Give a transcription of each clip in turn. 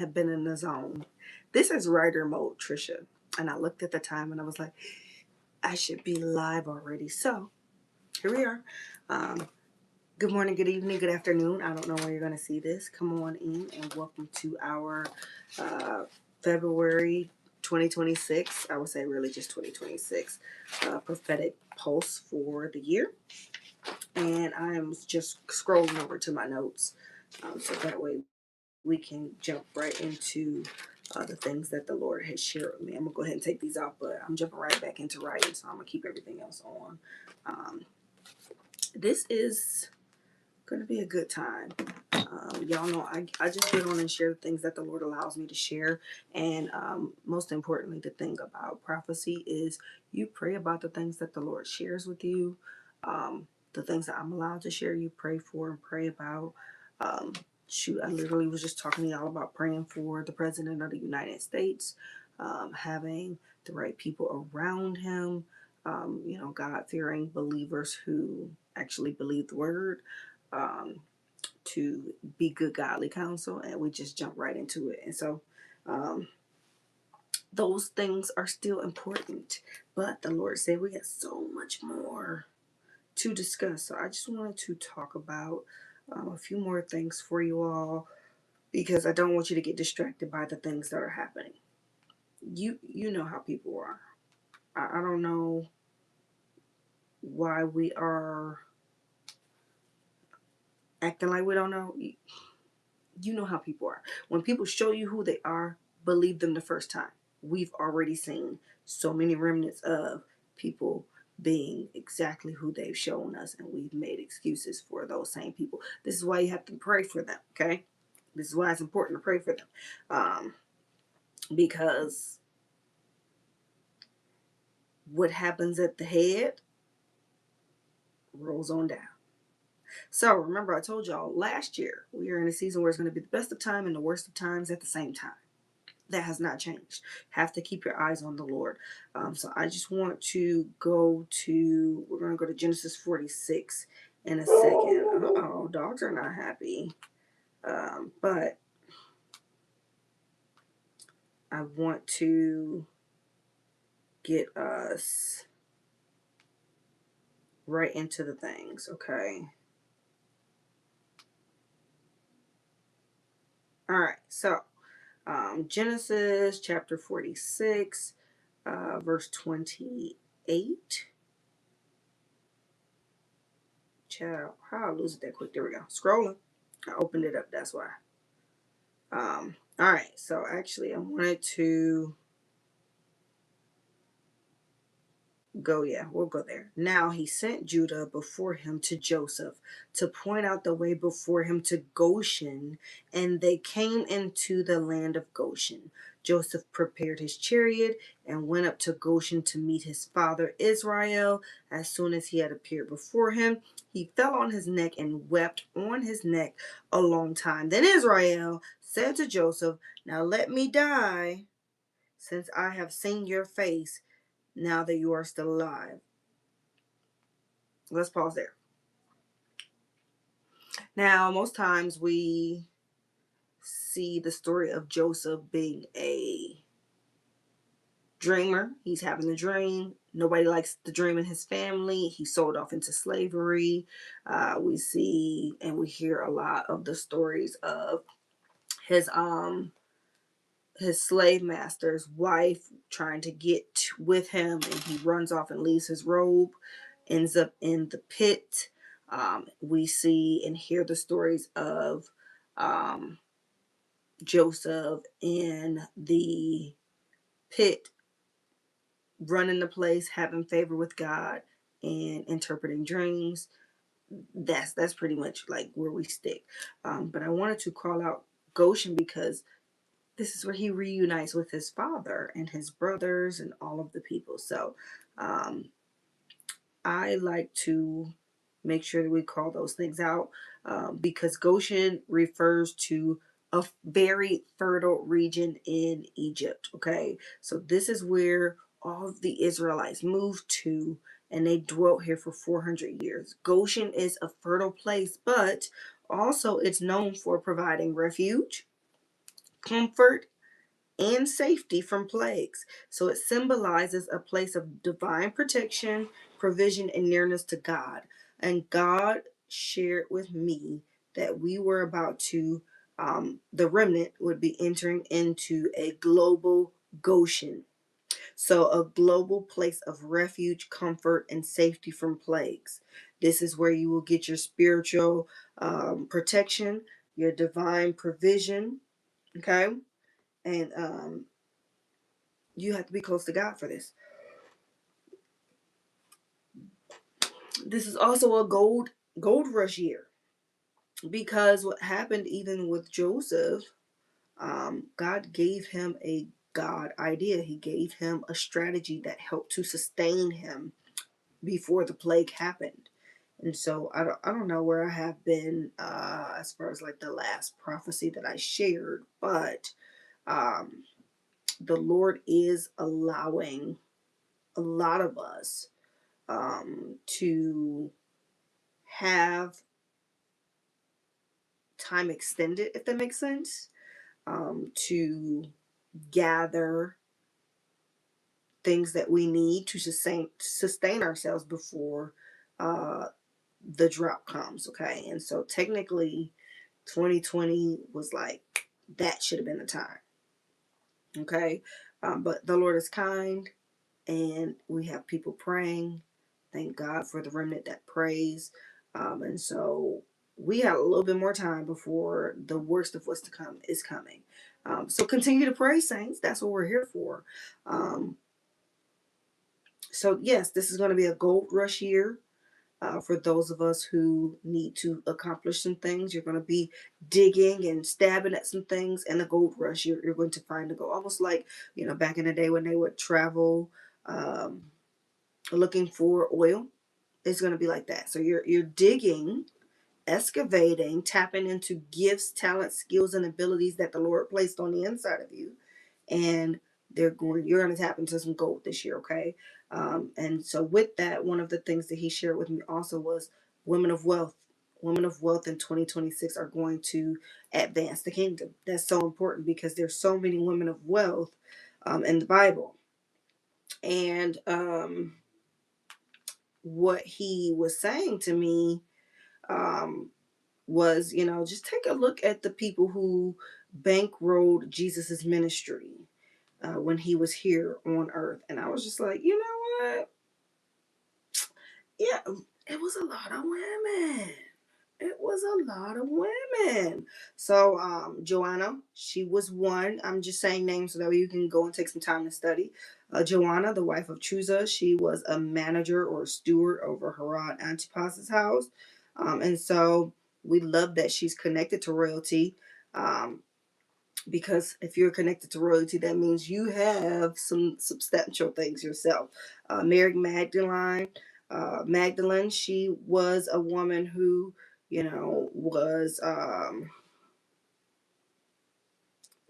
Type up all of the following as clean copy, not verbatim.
have been in the zone. This is writer mode, Trisha. And I looked at the time and I was like, I should be live already. So here we are. Um, Good morning, good evening, good afternoon. I don't know where you're going to see this. Come on in and welcome to our February 2026. I would say really just 2026 prophetic pulse for the year. And I am just scrolling over to my notes so that way we can jump right into the things that the Lord has shared with me. I'm going to go ahead and take these off, but I'm jumping right back into writing, so I'm going to keep everything else on. This is going to be a good time. Y'all know I just get on and share the things that the Lord allows me to share. And most importantly, the thing about prophecy is you pray about the things that the Lord shares with you. The things that I'm allowed to share, you pray for and pray about. Um, I literally was just talking to y'all about praying for the President of the United States, having the right people around him, God-fearing believers who actually believe the word. Um, to be good godly counsel, and we just jump right into it. And so um, those things are still important, but the Lord said we got so much more to discuss. So I just wanted to talk about a few more things for you all because I don't want you to get distracted by the things that are happening. You know how people are. I don't know why we are acting like we don't know. You know how people are. When people show you who they are, believe them the first time. We've already seen so many remnants of people being exactly who they've shown us, and we've made excuses for those same people. This is why you have to pray for them, okay? This is why it's important to pray for them. Because what happens at the head rolls on down. So remember, I told y'all last year we are in a season where it's going to be the best of time and the worst of times at the same time. That has not changed. Have to keep your eyes on the Lord. So I just want to we're going to go to Genesis 46 in a second. Oh, dogs are not happy. But I want to get us right into the things, okay? All right, so Genesis chapter 46, verse 28. Child, how I lose it that quick? There we go. Scrolling. I opened it up, that's why. All right, so actually I wanted to we'll go there. Now he sent Judah before him to Joseph to point out the way before him to Goshen, and they came into the land of Goshen. Joseph prepared his chariot and went up to Goshen to meet his father Israel. As soon as he had appeared before him, he fell on his neck and wept on his neck a long time. Then Israel said to Joseph, "Now let me die, since I have seen your face, now that you are still alive." Let's pause there. Now, most times we see the story of Joseph being a dreamer. He's having a dream. Nobody likes the dream in his family. He's sold off into slavery. We see and we hear a lot of the stories of his slave master's wife trying to get with him, and he runs off and leaves his robe, ends up in the pit. We see and hear the stories of um, Joseph in the pit, running the place, having favor with God, and interpreting dreams. That's pretty much like where we stick. But I wanted to call out Goshen because this is where he reunites with his father and his brothers and all of the people. So I like to make sure that we call those things out because Goshen refers to a very fertile region in Egypt. Okay, so this is where all of the Israelites moved to, and they dwelt here for 400 years. Goshen is a fertile place, but also it's known for providing refuge, comfort, and safety from plagues. So it symbolizes a place of divine protection, provision, and nearness to God. And God shared with me that we were about to, the remnant would be entering into a global Goshen. So, a global place of refuge, comfort, and safety from plagues. This is where you will get your spiritual protection, your divine provision, okay? And you have to be close to God for this. This is also a gold rush year, because what happened even with Joseph, God gave him a God idea. He gave him a strategy that helped to sustain him before the plague happened. And so I don't know where I have been as far as like the last prophecy that I shared, but um, the Lord is allowing a lot of us to have time extended, if that makes sense, to gather things that we need to sustain ourselves before uh, the drought comes. Okay, and so technically, 2020 was like that should have been the time. Okay, but the Lord is kind, and we have people praying. Thank God for the remnant that prays. And so we have a little bit more time before the worst of what's to come is coming. So continue to pray, saints. That's what we're here for. Um, so, yes, this is going to be a gold rush year. For those of us who need to accomplish some things, you're going to be digging and stabbing at some things, and the gold rush, you're going to find the gold. Almost like, back in the day when they would travel um, looking for oil. It's going to be like that. So you're digging, excavating, tapping into gifts, talents, skills, and abilities that the Lord placed on the inside of you, and you're going to tap into some gold this year. Okay. And so with that, one of the things that he shared with me also was women of wealth. Women of wealth in 2026 are going to advance the kingdom. That's so important because there's so many women of wealth in the Bible. And what he was saying to me um, was, just take a look at the people who bankrolled Jesus's ministry when he was here on earth. And I was just like, you know what? Yeah, it was a lot of women. It was a lot of women. So, Joanna, she was one. I'm just saying names so that way you can go and take some time to study. Joanna, the wife of Chusa, she was a manager or a steward over Herod Antipas's house. And so we love that she's connected to royalty. Because if you're connected to royalty, that means you have some substantial things yourself. Mary Magdalene, she was a woman who, was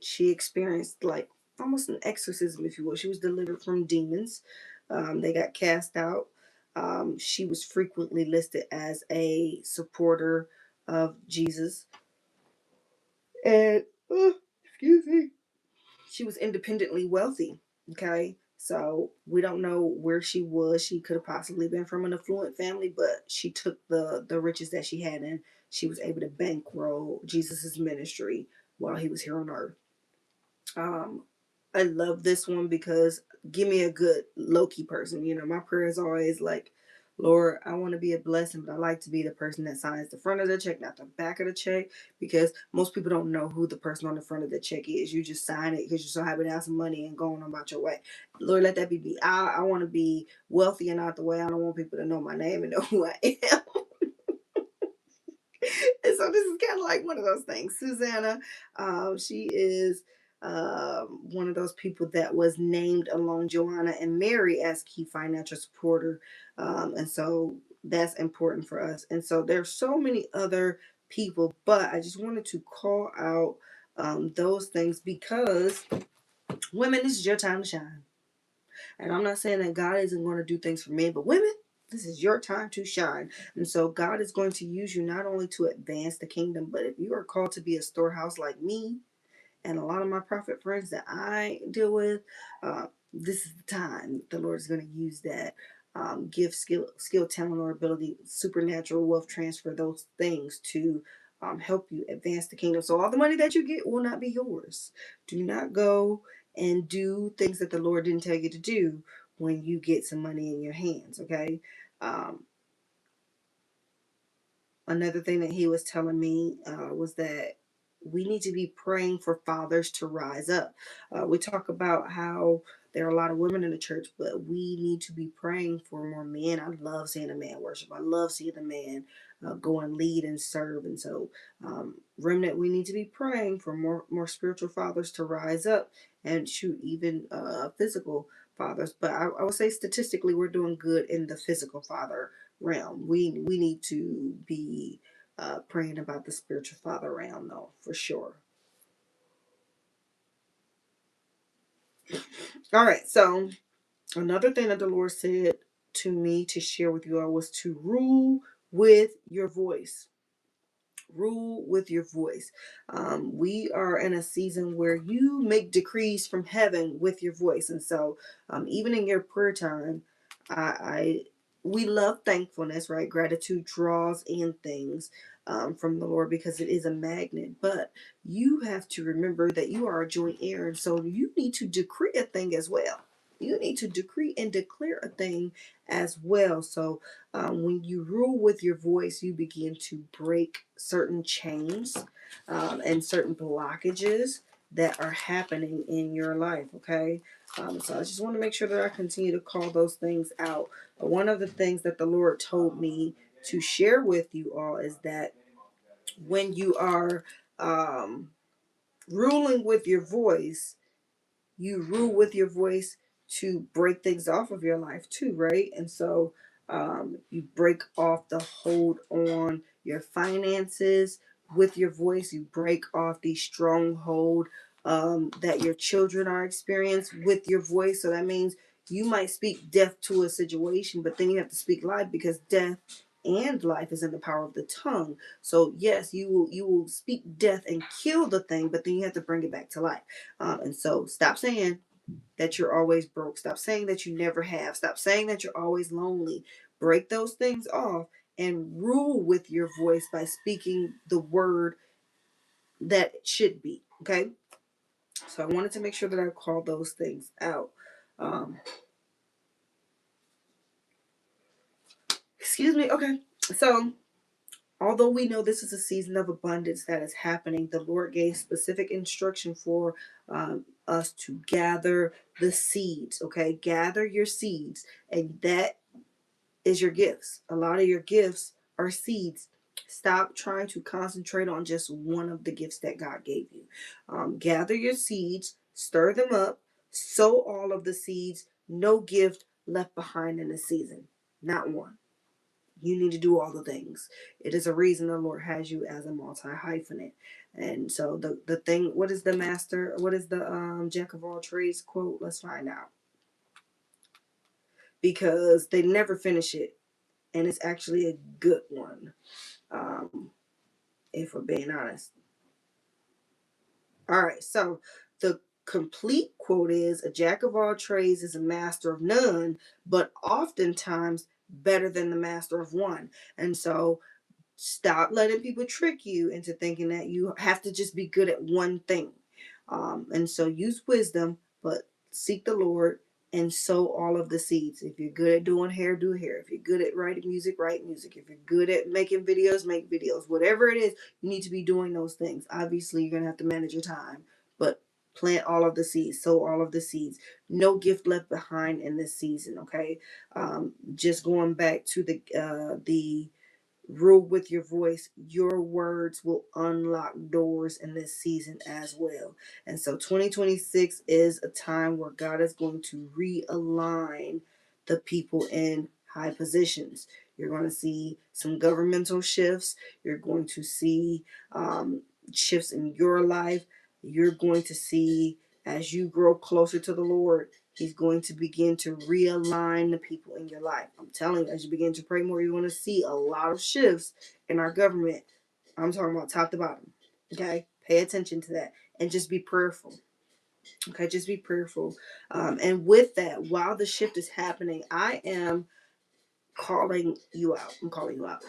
she experienced like almost an exorcism, if you will. She was delivered from demons. They got cast out. She was frequently listed as a supporter of Jesus, and excuse me, she was independently wealthy. Okay. So we don't know where she was. She could have possibly been from an affluent family, but she took the riches that she had, and she was able to bankroll Jesus's ministry while he was here on earth. Um, I love this one because give me a good low-key person. My prayer is always like, Lord, I want to be a blessing, but I like to be the person that signs the front of the check, not the back of the check, because most people don't know who the person on the front of the check is. You just sign it because you're so happy to have some money and going on about your way. Lord, let that be me. I want to be wealthy and out the way. I don't want people to know my name and know who I am. And so this is kind of like one of those things. Susanna, she is one of those people that was named along Joanna and Mary as key financial supporter. And so that's important for us. And so there's so many other people, but I just wanted to call out those things because women, this is your time to shine. And I'm not saying that God isn't going to do things for men, but women, this is your time to shine. And so God is going to use you not only to advance the kingdom, but if you are called to be a storehouse like me, And a lot of my prophet friends that I deal with, this is the time the Lord is going to use that gift, skill, talent, or ability, supernatural wealth transfer, those things to help you advance the kingdom. So all the money that you get will not be yours. Do not go and do things that the Lord didn't tell you to do when you get some money in your hands. Okay. Um, Another thing that he was telling me was that we need to be praying for fathers to rise up. We talk about how there are a lot of women in the church, but we need to be praying for more men. I love seeing a man worship. I love seeing a man go and lead and serve. And so, remnant, we need to be praying for more spiritual fathers to rise up, and shoot, even physical fathers. But I would say statistically, we're doing good in the physical father realm. We need to be praying about the spiritual father realm, though, for sure. All right. So another thing that the Lord said to me to share with you all was to rule with your voice. Rule with your voice. We are in a season where you make decrees from heaven with your voice, and so even in your prayer time, I we love thankfulness, right? Gratitude draws in things from the Lord because it is a magnet. But you have to remember that you are a joint heir, and so you need to decree a thing as well. You need to decree and declare a thing as well. So when you rule with your voice, you begin to break certain chains and certain blockages that are happening in your life. Okay. So I just want to make sure that I continue to call those things out. One of the things that the Lord told me to share with you all is that when you are ruling with your voice, you rule with your voice to break things off of your life too, right? And so you break off the hold on your finances with your voice. You break off the stronghold that your children are experiencing with your voice. So that means you might speak death to a situation, but then you have to speak life, because death and life is in the power of the tongue. So yes, you will speak death and kill the thing, but then you have to bring it back to life. And so stop saying that you're always broke. Stop saying that you never have. Stop saying that you're always lonely. Break those things off and rule with your voice by speaking the word that it should be. Okay. So I wanted to make sure that I called those things out. Um, Excuse me. Okay. So although we know this is a season of abundance that is happening, the Lord gave specific instruction for us to gather the seeds. Okay, gather your seeds, and that is your gifts. A lot of your gifts are seeds. Stop trying to concentrate on just one of the gifts that God gave you. Gather your seeds, stir them up, sow all of the seeds. No gift left behind in the season, not one. You need to do all the things. It is a reason the Lord has you as a multi hyphenate. And so the thing, what is the master? What is the jack of all trades quote? Let's find out, because they never finish it, and it's actually a good one. Um, if we're being honest. All right, so the complete quote is: a jack of all trades is a master of none, but oftentimes better than the master of one. And so stop letting people trick you into thinking that you have to just be good at one thing. And so use wisdom, but seek the Lord and sow all of the seeds. If you're good at doing hair, do hair. If you're good at writing music, write music. If you're good at making videos, make videos. Whatever it is, you need to be doing those things. Obviously, you're going to have to manage your time, but plant all of the seeds, sow all of the seeds. No gift left behind in this season, okay? Just going back to the rule with your voice. Your words will unlock doors in this season as well. And so 2026 is a time where God is going to realign the people in high positions. You're going to see some governmental shifts. You're going to see shifts in your life. You're going to see, as you grow closer to the Lord, He's going to begin to realign the people in your life. I'm telling you, as you begin to pray more, you're going to see a lot of shifts in our government. I'm talking about top to bottom. Okay? Pay attention to that. and just be prayerful. Okay, just be prayerful. And with that, while the shift is happening, I am calling you out. I'm calling you out.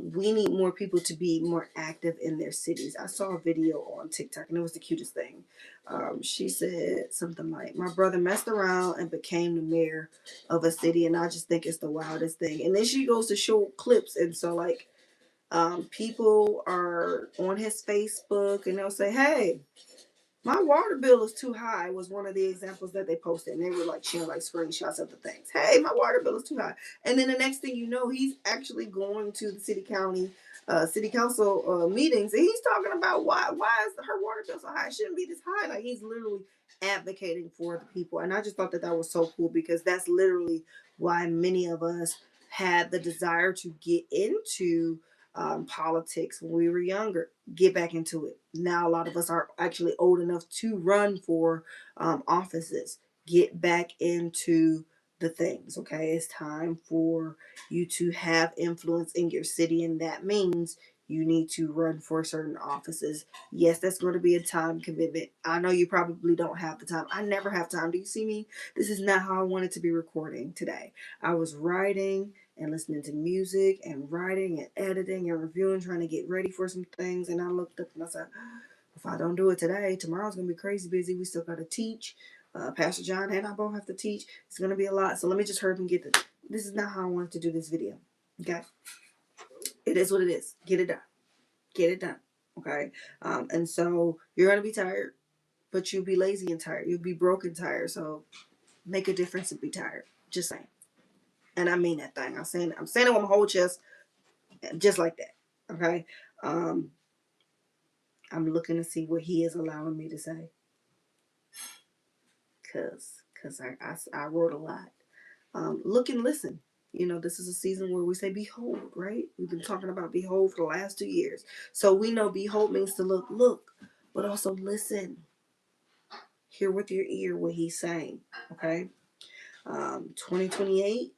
We need more people to be more active in their cities. I saw a video on TikTok and it was the cutest thing. She said something like, "My brother messed around and became the mayor of a city, and I just think it's the wildest thing." And then she goes to show clips, and so like people are on his Facebook and they'll say, "Hey, my water bill is too high," was one of the examples that they posted. And they were like sharing like screenshots of the things. "Hey, my water bill is too high." And then the next thing you know, he's actually going to the city council meetings, and he's talking about why is her water bill so high? It shouldn't be this high. Like he's literally advocating for the people. And I just thought that that was so cool, because that's literally why many of us had the desire to get into politics when we were younger, get back into it. Now, a lot of us are actually old enough to run for offices, get back into the things. Okay, it's time for you to have influence in your city, and that means you need to run for certain offices. Yes, that's going to be a time commitment. I know you probably don't have the time. I never have time. Do you see me? This is not how I wanted to be recording today. I was writing and listening to music and writing and editing and reviewing, trying to get ready for some things. And I looked up and I said, if I don't do it today, tomorrow's going to be crazy busy. We still got to teach. Pastor John and I both have to teach. It's going to be a lot. So let me just hurry up and get this. This is not how I wanted to do this video. Okay. It is what it is. Get it done. Get it done. Okay. And so you're going to be tired, but you'll be lazy and tired. You'll be broken tired. So make a difference and be tired. Just saying. And I mean that thing. I'm saying it with my whole chest, just like that. Okay. Um, I'm looking to see what he is allowing me to say, cause I wrote a lot. Look and listen. You know, this is a season where we say behold, right? We've been talking about behold for the last 2 years. So we know behold means to look, but also listen. Hear with your ear what he's saying. Okay. 2028.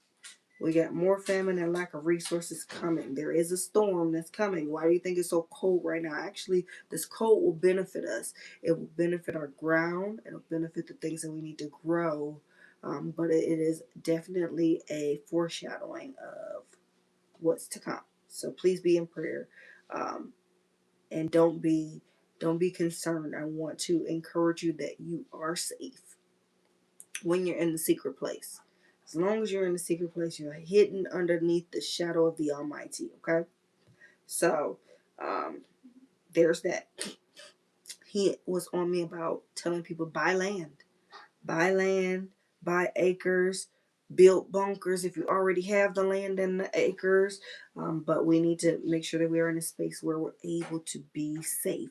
We got more famine and lack of resources coming. There is a storm that's coming. Why do you think it's so cold right now? Actually, this cold will benefit us. It will benefit our ground. It'll benefit the things that we need to grow. But it is definitely a foreshadowing of what's to come. So please be in prayer, and don't be concerned. I want to encourage you that you are safe when you're in the secret place. As long as you're in the secret place, you're hidden underneath the shadow of the Almighty. Okay, so um, there's that. He was on me about telling people buy land, buy acres, build bunkers if you already have the land and the acres. But we need to make sure that we are in a space where we're able to be safe.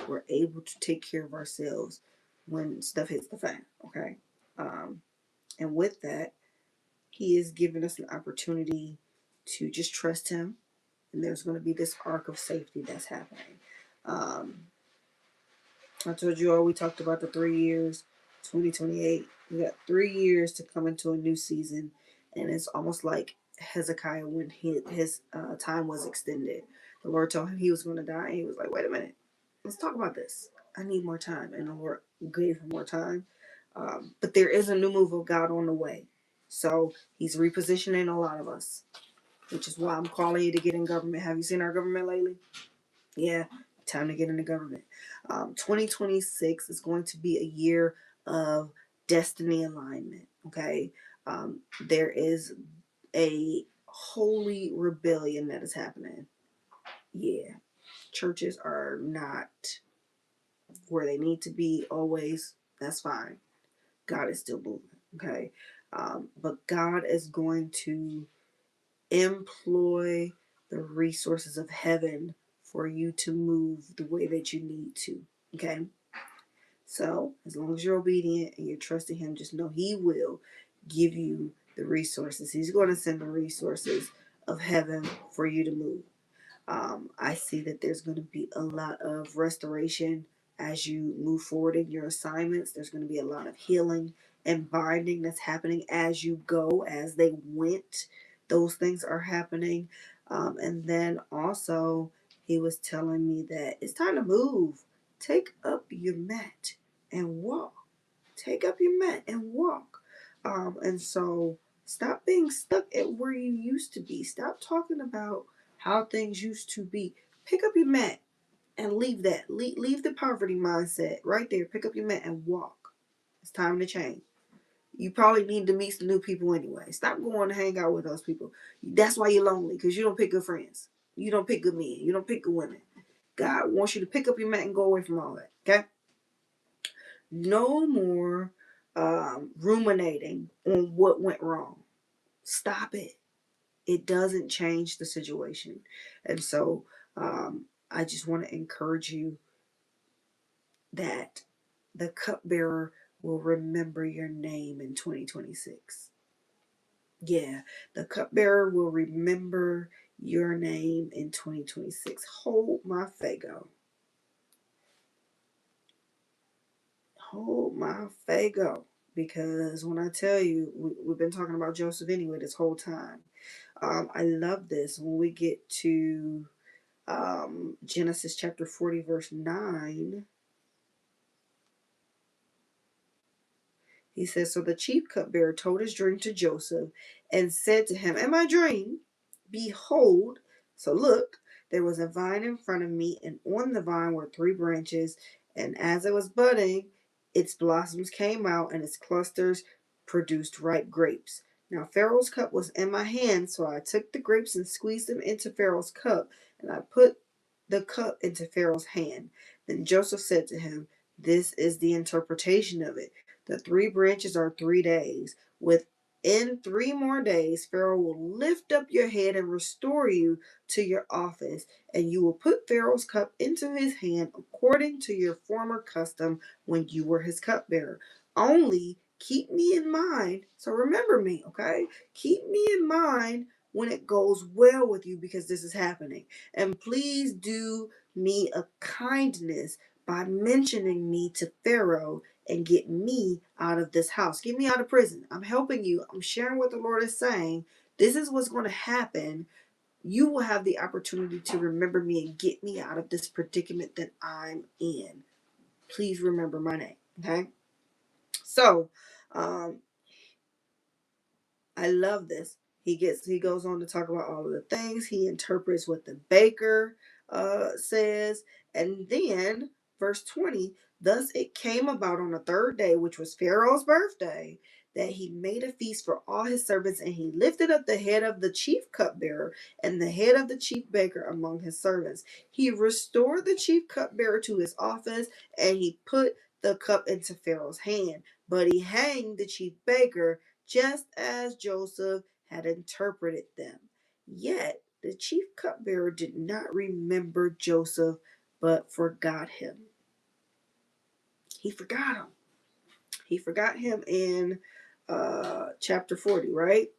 We're able to take care of ourselves when stuff hits the fan. Okay, and with that, he is giving us an opportunity to just trust him, and there's going to be this arc of safety that's happening. Um, I told you all, we talked about the 3 years, 2028. We got 3 years to come into a new season, and it's almost like Hezekiah when his time was extended. The Lord told him he was going to die, and he was like, "Wait a minute, let's talk about this. I need more time," and the Lord gave him more time. But there is a new move of God on the way, so He's repositioning a lot of us, which is why I'm calling you to get in government. Have you seen our government lately? Yeah, time to get into government. 2026 is going to be a year of destiny alignment. Okay, there is a holy rebellion that is happening. Yeah, churches are not where they need to be always. That's fine. God is still moving. Okay, but God is going to employ the resources of heaven for you to move the way that you need to. Okay? So, as long as you're obedient and you're trusting Him, just know He will give you the resources. He's going to send the resources of heaven for you to move. I see that there's going to be a lot of restoration as you move forward in your assignments. There's going to be a lot of healing and binding that's happening as you go, as they went. Those things are happening. And then also, he was telling me that it's time to move. Take up your mat and walk. Take up your mat and walk. And so stop being stuck at where you used to be. Stop talking about how things used to be. Pick up your mat and leave that. Leave the poverty mindset right there. Pick up your mat and walk. It's time to change. You probably need to meet some new people anyway. Stop going to hang out with those people. That's why you're lonely, because you don't pick good friends. You don't pick good men. You don't pick good women. God wants you to pick up your mat and go away from all that. Okay? No more ruminating on what went wrong. Stop it. It doesn't change the situation. And so I just want to encourage you that the cupbearer will remember your name in 2026. Yeah, the cupbearer will remember your name in 2026. Hold my fago. Hold my fago. Because when I tell you, we've been talking about Joseph anyway this whole time. I love this when we get to Genesis chapter 40, verse 9. He says, so the chief cupbearer told his dream to Joseph and said to him, in my dream, behold, so look, there was a vine in front of me, and on the vine were three branches, and as it was budding, its blossoms came out, and its clusters produced ripe grapes. Now Pharaoh's cup was in my hand, so I took the grapes and squeezed them into Pharaoh's cup, and I put the cup into Pharaoh's hand. Then Joseph said to him, this is the interpretation of it. The three branches are 3 days. Within 3 more days, Pharaoh will lift up your head and restore you to your office, and you will put Pharaoh's cup into his hand according to your former custom when you were his cupbearer. Only keep me in mind. So remember me, okay? Keep me in mind when it goes well with you, because this is happening. And please do me a kindness by mentioning me to Pharaoh and get me out of this house. Get me out of prison. I'm helping you. I'm sharing what the Lord is saying. This is what's going to happen. You will have the opportunity to remember me and get me out of this predicament that I'm in. Please remember my name. Okay? So, um, I love this. He goes on to talk about all of the things. He interprets what the baker says, and then verse 20. Thus it came about on the third day, which was Pharaoh's birthday, that he made a feast for all his servants, and he lifted up the head of the chief cupbearer and the head of the chief baker among his servants. He restored the chief cupbearer to his office, and he put the cup into Pharaoh's hand. But he hanged the chief baker just as Joseph had interpreted them. Yet the chief cupbearer did not remember Joseph, but forgot him. He forgot him. He forgot him in chapter 40, right?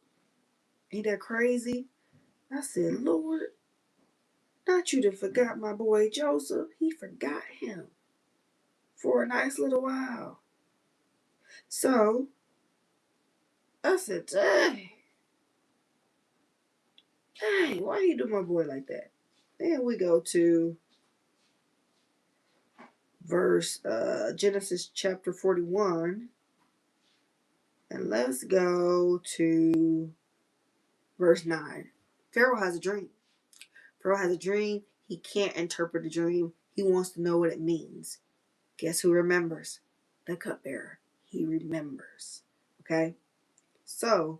Ain't that crazy? I said, Lord, not you that forgot my boy Joseph. He forgot him for a nice little while. So I said, dang, why you do my boy like that? Then we go to Genesis chapter 41, and let's go to verse 9. Pharaoh has a dream. Pharaoh has a dream. He can't interpret the dream. He wants to know what it means. Guess who remembers? The cupbearer. He remembers. Okay? So,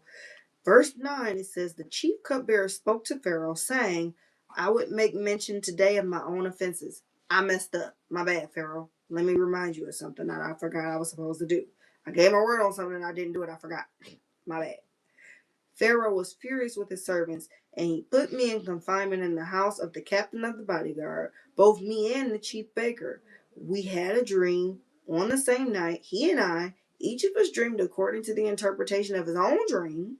verse 9, it says, the chief cupbearer spoke to Pharaoh, saying, I would make mention today of my own offenses. I messed up. My bad, Pharaoh. Let me remind you of something that I forgot I was supposed to do. I gave my word on something and I didn't do it. I forgot. My bad. Pharaoh was furious with his servants, and he put me in confinement in the house of the captain of the bodyguard, both me and the chief baker. We had a dream on the same night, he and I. Each of us dreamed according to the interpretation of his own dream.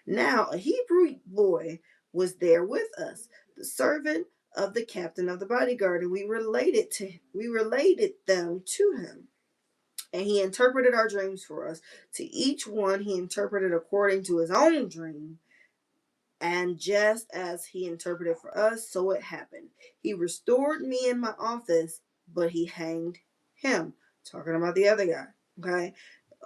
Now a Hebrew boy was there with us, the servant of the captain of the bodyguard, and we related them to him. And he interpreted our dreams for us. To each one he interpreted according to his own dream. And just as he interpreted for us, so it happened. He restored me in my office, but he hanged him. Talking about the other guy. Okay.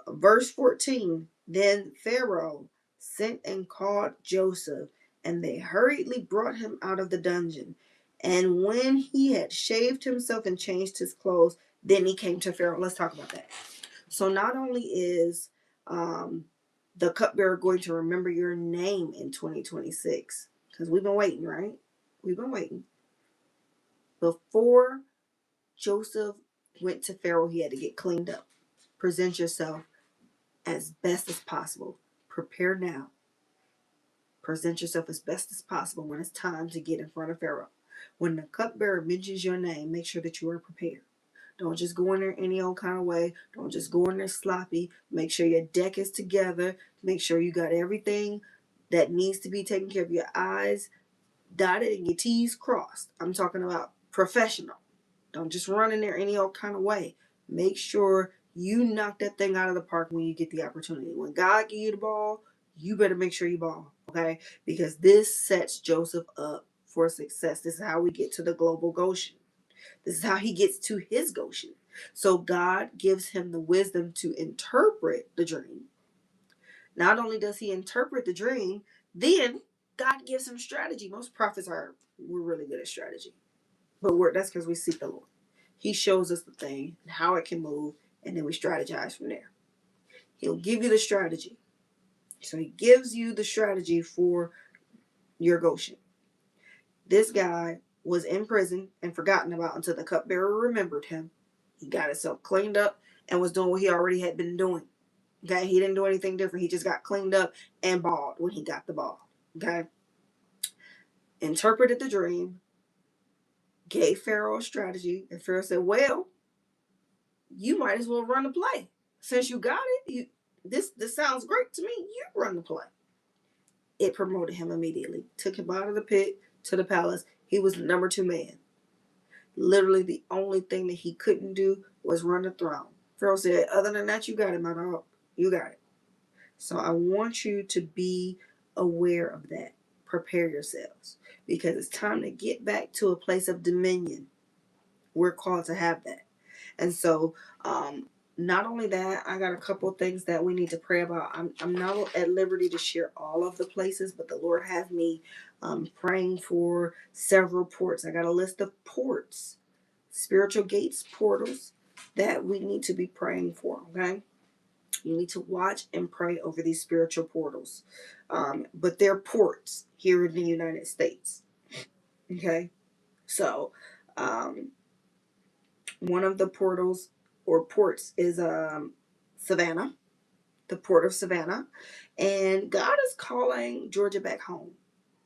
Verse 14. Then Pharaoh sent and called Joseph, and they hurriedly brought him out of the dungeon. And when he had shaved himself and changed his clothes, then he came to Pharaoh. Let's talk about that. So not only is um, the cupbearer going to remember your name in 2026, because we've been waiting, right? We've been waiting. Before Joseph went to Pharaoh, he had to get cleaned up. Present yourself as best as possible. Prepare now. Present yourself as best as possible when it's time to get in front of Pharaoh. When the cupbearer mentions your name, make sure that you are prepared. Don't just go in there any old kind of way. Don't just go in there sloppy. Make sure your deck is together. Make sure you got everything that needs to be taken care of. Your I's dotted and your T's crossed. I'm talking about professional. Don't just run in there any old kind of way. Make sure you knock that thing out of the park when you get the opportunity. When God give you the ball, you better make sure you ball, okay? Because this sets Joseph up for success. This is how we get to the global Goshen. This is how he gets to his Goshen. So God gives him the wisdom to interpret the dream. Not only does he interpret the dream, then God gives him strategy. Most prophets we're really good at strategy. But that's because we seek the Lord. He shows us the thing and how it can move, and then we strategize from there. He'll give you the strategy. So he gives you the strategy for your Goshen. This guy was in prison and forgotten about until the cupbearer remembered him. He got himself cleaned up and was doing what he already had been doing. Okay, he didn't do anything different. He just got cleaned up and balled when he got the ball. Okay, interpreted the dream, gave Pharaoh a strategy, and Pharaoh said, "Well, you might as well run the play. Since you got it, this sounds great to me. You run the play." It promoted him immediately. Took him out of the pit to the palace. He was the number 2 man. Literally the only thing that he couldn't do was run the throne. Pharaoh said, "Other than that, you got it, my dog. You got it." So I want you to be aware of that. Prepare yourselves. Because it's time to get back to a place of dominion. We're called to have that. And so, not only that, I got a couple of things that we need to pray about. I'm not at liberty to share all of the places, but the Lord has me praying for several ports. I got a list of ports, spiritual gates, portals that we need to be praying for, okay? You need to watch and pray over these spiritual portals. But they're ports here in the United States, okay? So, one of the portals or ports is Savannah, the port of Savannah. And God is calling Georgia back home.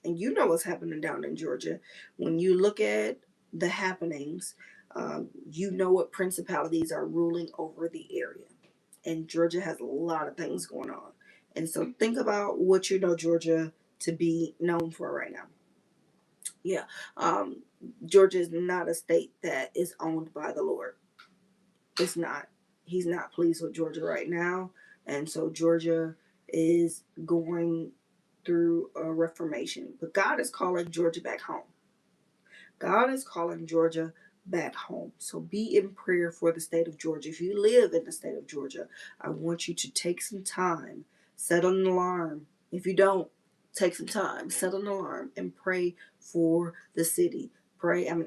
And you know what's happening down in Georgia. When you look at the happenings, you know what principalities are ruling over the area. And Georgia has a lot of things going on. And so think about what you know Georgia to be known for right now. Yeah. Georgia is not a state that is owned by the Lord. It's not. He's not pleased with Georgia right now. And so Georgia is going through a reformation. But God is calling Georgia back home. God is calling Georgia back home. So be in prayer for the state of Georgia. If you live in the state of Georgia, I want you to take some time, set an alarm. If you don't, take some time, set an alarm, and pray for the city.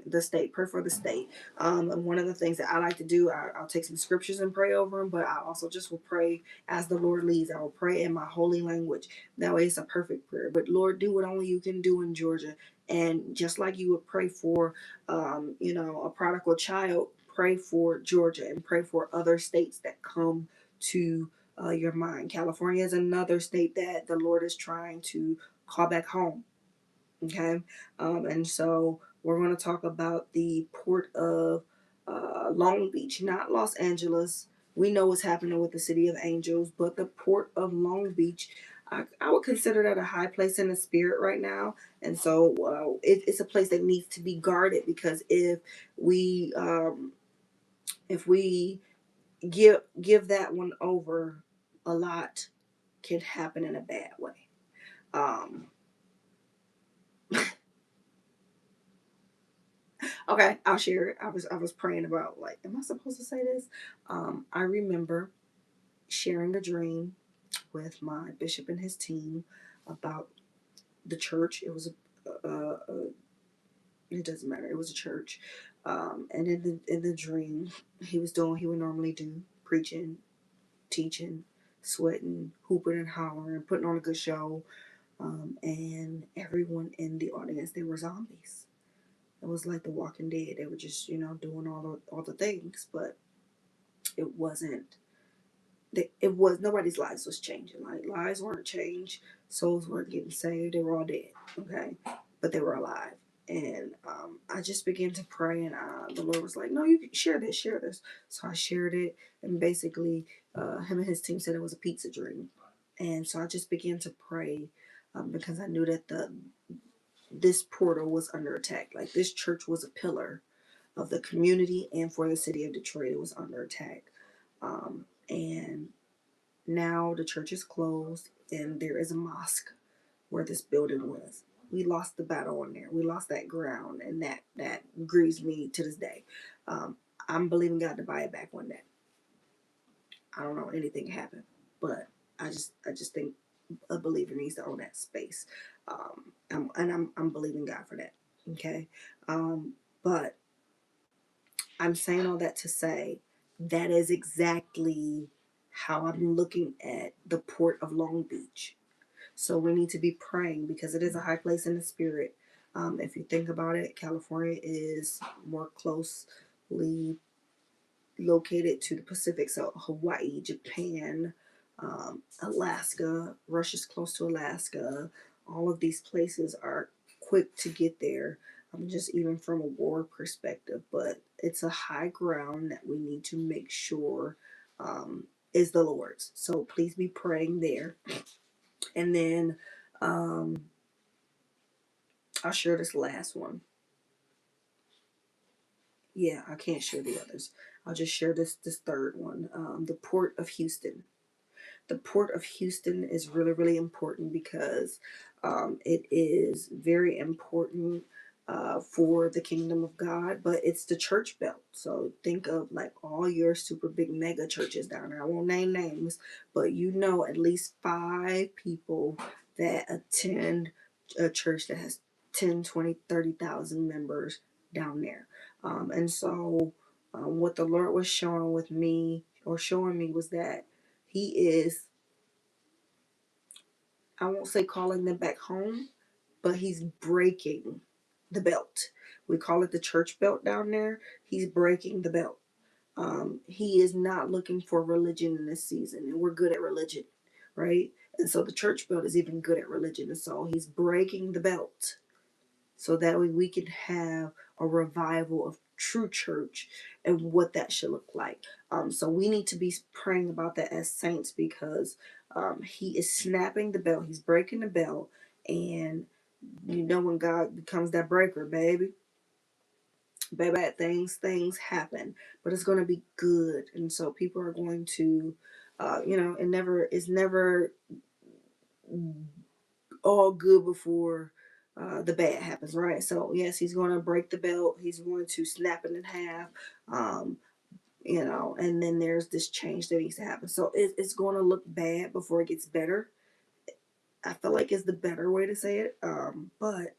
The state. Pray for the state. And one of the things that I like to do, I'll take some scriptures and pray over them, but I also just will pray as the Lord leads. I will pray in my holy language. That way it's a perfect prayer. But Lord, do what only you can do in Georgia. And just like you would pray for, a prodigal child, pray for Georgia and pray for other states that come to your mind. California is another state that the Lord is trying to call back home. Okay. And so we're going to talk about the port of Long Beach, not Los Angeles. We know what's happening with the City of Angels, but the port of Long Beach, I would consider that a high place in the spirit right now. And so it's a place that needs to be guarded, because if we give that one over, a lot can happen in a bad way. Um, Okay, I'll share it. I was praying about, like, am I supposed to say this? I remember sharing a dream with my bishop and his team about the church. It was a it doesn't matter. It was a church, and in the dream, he was doing what he would normally do: preaching, teaching, sweating, hooping and hollering, putting on a good show. And everyone in the audience, they were zombies. It was like The Walking Dead. They were just, doing all the things, but it wasn't. It was nobody's lives was changing. Like, lives weren't changed, souls weren't getting saved. They were all dead. Okay, but they were alive. And I just began to pray, and the Lord was like, "No, you can share this, share this." So I shared it, and basically, him and his team said it was a pizza dream, and so I just began to pray, because I knew that this portal was under attack. Like, this church was a pillar of the community, and for the city of Detroit, it was under attack. And now the church is closed, and there is a mosque where this building was. We lost the battle on there. We lost that ground, and that grieves me to this day. I'm believing God to buy it back one day. I don't know anything happened, but I just think a believer needs to own that space, and I'm believing God for that. Okay, but I'm saying all that to say that is exactly how I'm looking at the port of Long Beach. So we need to be praying, because it is a high place in the spirit. If you think about it, California is more closely located to the Pacific. So Hawaii, Japan, Alaska, Russia's close to Alaska. All of these places are quick to get there. Just even from a war perspective, but it's a high ground that we need to make sure is the Lord's. So please be praying there. And then I'll share this last one. Yeah, I can't share the others. I'll just share this third one. The Port of Houston. The Port of Houston is really, really important, because it is very important for the kingdom of God, but it's the church belt. So think of, like, all your super big mega churches down there. I won't name names, but at least 5 people that attend a church that has 10, 20, 30,000 members down there. And so what the Lord was showing me was that he is, I won't say calling them back home, but he's breaking the belt. We call it the church belt down there. He's breaking the belt. He is not looking for religion in this season, and we're good at religion, right? And so the church belt is even good at religion. And so he's breaking the belt, so that way we can have a revival of true church and what that should look like. So we need to be praying about that as saints, because he is snapping the belt, he's breaking the belt, and when God becomes that breaker, bad things happen, but it's going to be good. And so people are going to, it's never all good before the bad happens, right? So yes, he's going to break the belt. He's going to snap it in half, and then there's this change that needs to happen. So it's going to look bad before it gets better. I feel like it's the better way to say it, but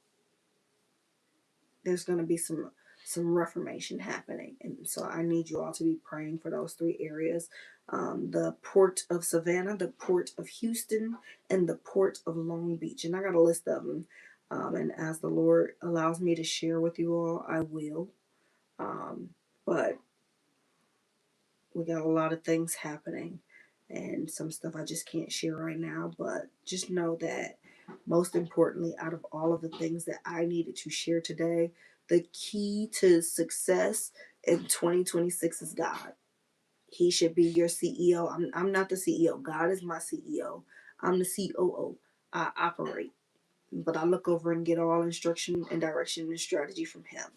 there's going to be some reformation happening, and so I need you all to be praying for those 3 areas: the port of Savannah, the port of Houston, and the port of Long Beach. And I got a list of them, and as the Lord allows me to share with you all, I will. But we got a lot of things happening, and some stuff I just can't share right now. But just know that, most importantly, out of all of the things that I needed to share today, the key to success in 2026 is God. He should be your CEO. I'm not the CEO. God is my CEO. I'm the COO. I operate, but I look over and get all instruction and direction and strategy from him.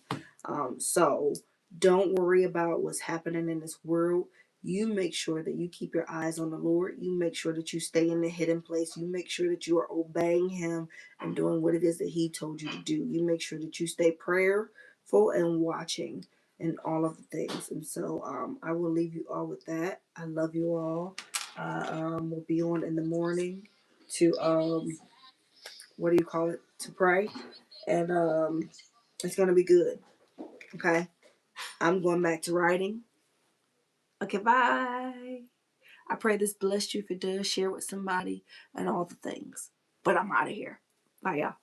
So don't worry about what's happening in this world. You make sure that you keep your eyes on the Lord. You make sure that you stay in the hidden place. You make sure that you are obeying him and doing what it is that he told you to do. You make sure that you stay and watching and all of the things. And so I will leave you all with that. I love you all. We'll be on in the morning to what do you call it? To pray. And it's gonna be good. Okay. I'm going back to writing. Okay, bye. I pray this blessed you. If it does, share with somebody and all the things. But I'm out of here. Bye, y'all.